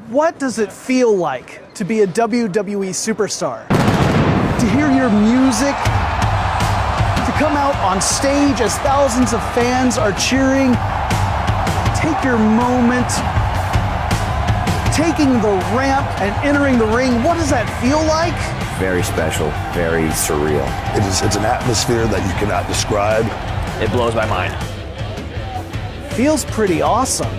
What does it feel like to be a WWE superstar? To hear your music, to come out on stage as thousands of fans are cheering, take your moment, taking the ramp and entering the ring. What does that feel like? Very special, very surreal. It's an atmosphere that you cannot describe. It blows my mind. Feels pretty awesome.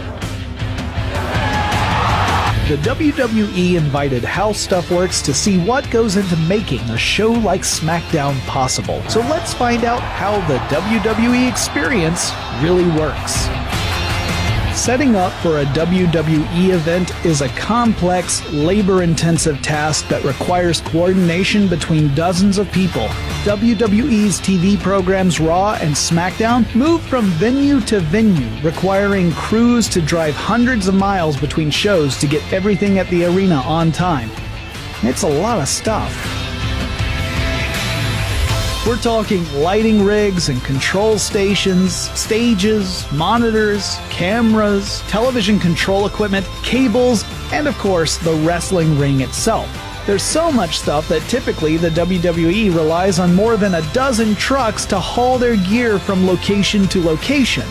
The WWE invited How Stuff Works to see what goes into making a show like SmackDown possible. So let's find out how the WWE experience really works. Setting up for a WWE event is a complex, labor-intensive task that requires coordination between dozens of people. WWE's TV programs Raw and SmackDown move from venue to venue, requiring crews to drive hundreds of miles between shows to get everything at the arena on time. It's a lot of stuff. We're talking lighting rigs and control stations, stages, monitors, cameras, television control equipment, cables, and of course, the wrestling ring itself. There's so much stuff that typically the WWE relies on more than a dozen trucks to haul their gear from location to location.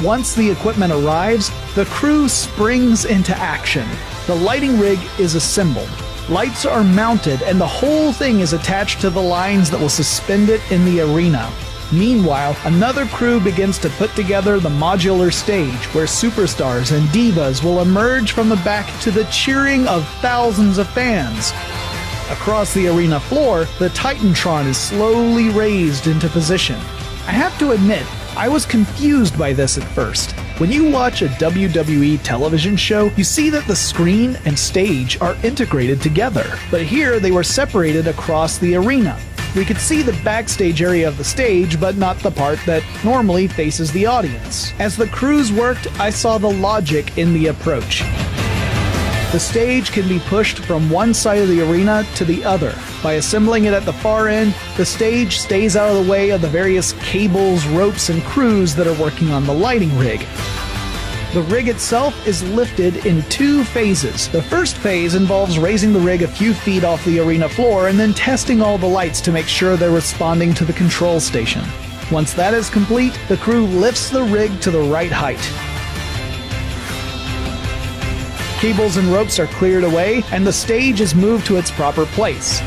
Once the equipment arrives, the crew springs into action. The lighting rig is assembled. Lights are mounted and the whole thing is attached to the lines that will suspend it in the arena. Meanwhile, another crew begins to put together the modular stage where superstars and divas will emerge from the back to the cheering of thousands of fans. Across the arena floor, the Titantron is slowly raised into position. I have to admit, I was confused by this at first. When you watch a WWE television show, you see that the screen and stage are integrated together, but here they were separated across the arena. We could see the backstage area of the stage, but not the part that normally faces the audience. As the crews worked, I saw the logic in the approach. The stage can be pushed from one side of the arena to the other. By assembling it at the far end, the stage stays out of the way of the various cables, ropes, and crews that are working on the lighting rig. The rig itself is lifted in two phases. The first phase involves raising the rig a few feet off the arena floor and then testing all the lights to make sure they're responding to the control station. Once that is complete, the crew lifts the rig to the right height. Cables and ropes are cleared away, and the stage is moved to its proper place.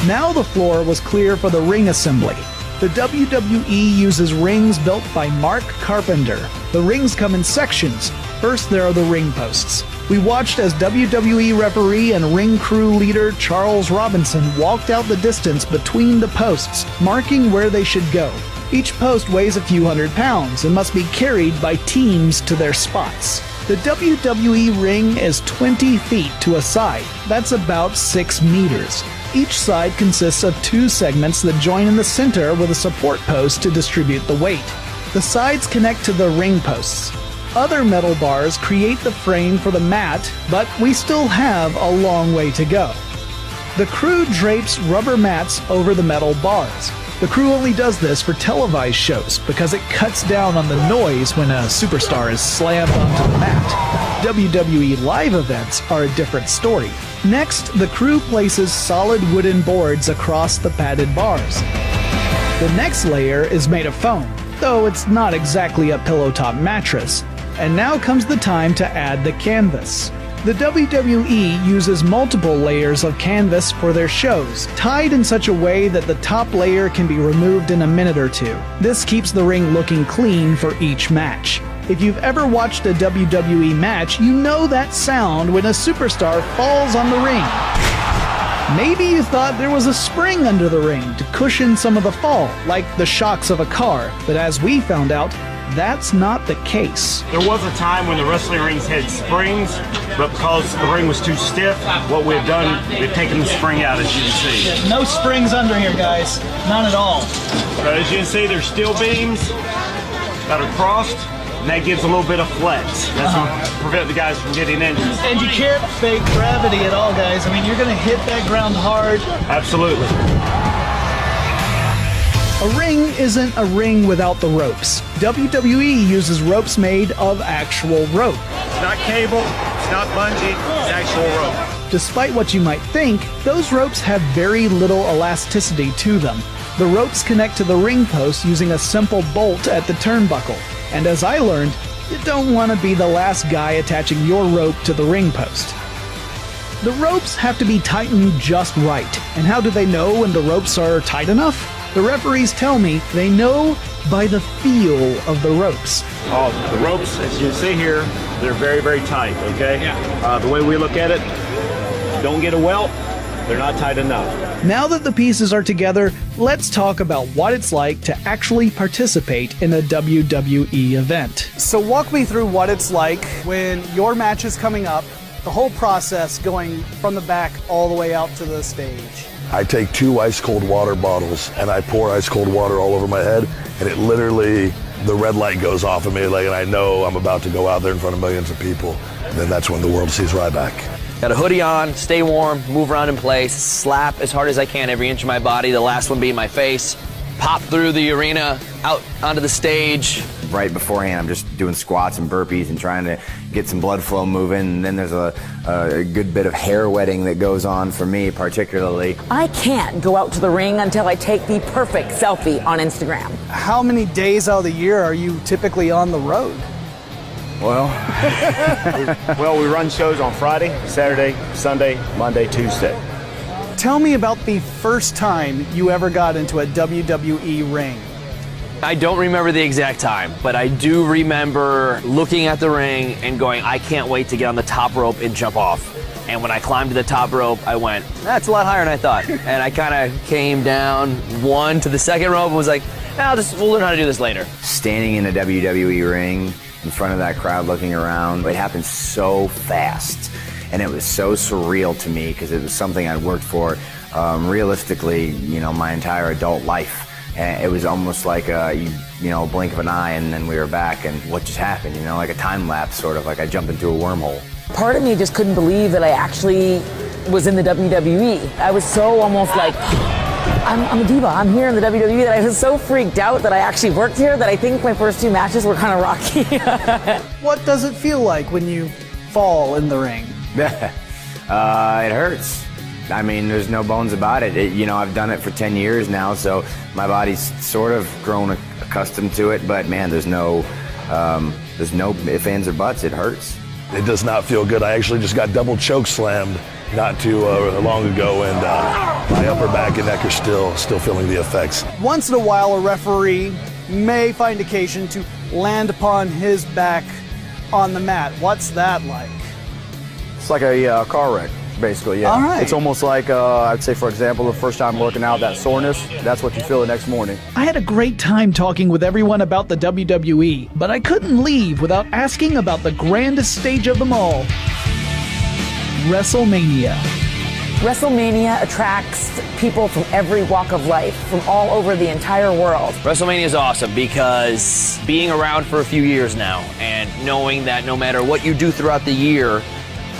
Now the floor was clear for the ring assembly. The WWE uses rings built by Mark Carpenter. The rings come in sections. First there are the ring posts. We watched as WWE referee and ring crew leader Charles Robinson walked out the distance between the posts, marking where they should go. Each post weighs a few hundred pounds and must be carried by teams to their spots. The WWE ring is 20 feet to a side. That's about 6 meters. Each side consists of two segments that join in the center with a support post to distribute the weight. The sides connect to the ring posts. Other metal bars create the frame for the mat, but we still have a long way to go. The crew drapes rubber mats over the metal bars. The crew only does this for televised shows because it cuts down on the noise when a superstar is slammed onto the mat. WWE live events are a different story. Next, the crew places solid wooden boards across the padded bars. The next layer is made of foam, though it's not exactly a pillow-top mattress. And now comes the time to add the canvas. The WWE uses multiple layers of canvas for their shows, tied in such a way that the top layer can be removed in a minute or two. This keeps the ring looking clean for each match. If you've ever watched a WWE match, you know that sound when a superstar falls on the ring. Maybe you thought there was a spring under the ring to cushion some of the fall, like the shocks of a car, but as we found out, that's not the case. There was a time when the wrestling rings had springs, but because the ring was too stiff, what we've done, we've taken the spring out, as you can see. No springs under here, guys. None at all. As you can see, there's steel beams that are crossed, and that gives a little bit of flex. That's going to prevent the guys from getting injured. And you can't fake gravity at all, guys. I mean, you're going to hit that ground hard. Absolutely. A ring isn't a ring without the ropes. WWE uses ropes made of actual rope. It's not cable, it's not bungee, it's actual rope. Despite what you might think, those ropes have very little elasticity to them. The ropes connect to the ring post using a simple bolt at the turnbuckle. And as I learned, you don't want to be the last guy attaching your rope to the ring post. The ropes have to be tightened just right. And how do they know when the ropes are tight enough? The referees tell me they know by the feel of the ropes. Oh, the ropes, as you see here, they're very, very tight, okay? Yeah. The way we look at it, don't get a welt, they're not tight enough. Now that the pieces are together, let's talk about what it's like to actually participate in a WWE event. So walk me through what it's like when your match is coming up, the whole process going from the back all the way out to the stage. I take 2 ice cold water bottles and I pour ice cold water all over my head, and it literally, the red light goes off of me, like, and I know I'm about to go out there in front of millions of people. And then that's when the world sees Ryback. Got a hoodie on, stay warm, move around in place, slap as hard as I can every inch of my body, the last one being my face, pop through the arena, out onto the stage. Right beforehand, I'm just doing squats and burpees and trying to get some blood flow moving. And then there's a good bit of hair wetting that goes on for me, particularly. I can't go out to the ring until I take the perfect selfie on Instagram. How many days out of the year are you typically on the road? Well, we run shows on Friday, Saturday, Sunday, Monday, Tuesday. Tell me about the first time you ever got into a WWE ring. I don't remember the exact time, but I do remember looking at the ring and going, I can't wait to get on the top rope and jump off. And when I climbed to the top rope, I went, that's a lot higher than I thought. And I kind of came down one to the second rope and was like, we'll learn how to do this later. Standing in a WWE ring in front of that crowd looking around, it happened so fast. And it was so surreal to me because it was something I'd worked for realistically, my entire adult life. And it was almost like a blink of an eye, and then we were back, and what just happened, like a time lapse, sort of like I jumped into a wormhole. Part of me just couldn't believe that I actually was in the WWE. I was so almost like, I'm a diva, I'm here in the WWE, that I was so freaked out that I actually worked here that I think my first 2 matches were kind of rocky. What does it feel like when you fall in the ring? It hurts. I mean, there's no bones about it. I've done it for 10 years now, so my body's sort of grown accustomed to it. But man, there's no ifs, ands, or buts. It hurts. It does not feel good. I actually just got double choke slammed not too long ago, and my upper back and neck are still feeling the effects. Once in a while, a referee may find occasion to land upon his back on the mat. What's that like? It's like a car wreck. Basically, yeah. All right. It's almost like, I'd say, for example, the first time working out, that soreness, that's what you feel the next morning. I had a great time talking with everyone about the WWE, but I couldn't leave without asking about the grandest stage of them all, WrestleMania. WrestleMania attracts people from every walk of life, from all over the entire world. WrestleMania is awesome because being around for a few years now and knowing that no matter what you do throughout the year,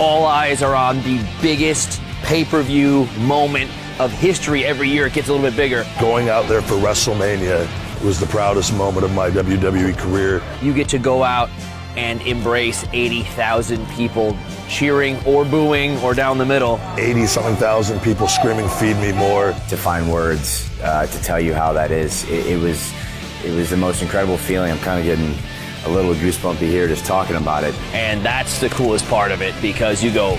all eyes are on the biggest pay-per-view moment of history every year. It gets a little bit bigger. Going out there for WrestleMania was the proudest moment of my WWE career. You get to go out and embrace 80,000 people cheering or booing or down the middle. 80-something thousand people screaming, "Feed me more." To find words to tell you how that is, it was the most incredible feeling. I'm kind of getting a little goosebumpy here just talking about it. And that's the coolest part of it, because you go,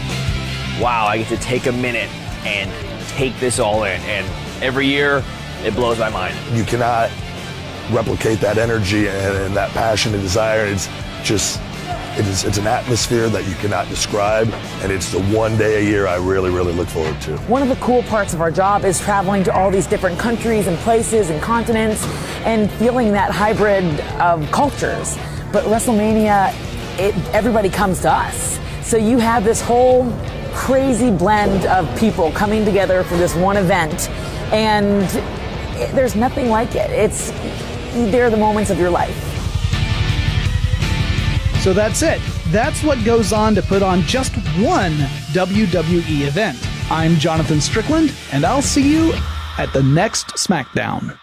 wow, I get to take a minute and take this all in. And every year, it blows my mind. You cannot replicate that energy and that passion and desire. It's an atmosphere that you cannot describe, and it's the one day a year I really, really look forward to. One of the cool parts of our job is traveling to all these different countries and places and continents and feeling that hybrid of cultures. But WrestleMania, everybody comes to us. So you have this whole crazy blend of people coming together for this one event, and there's nothing like it. They're the moments of your life. So that's it. That's what goes on to put on just one WWE event. I'm Jonathan Strickland, and I'll see you at the next SmackDown.